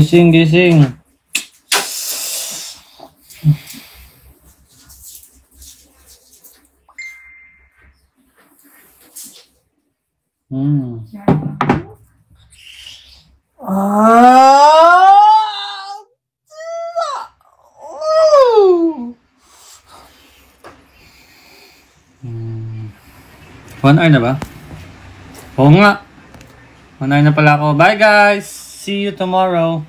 One hour na ba? Oo nga. 1 hour na pala ako. Bye guys! See you tomorrow.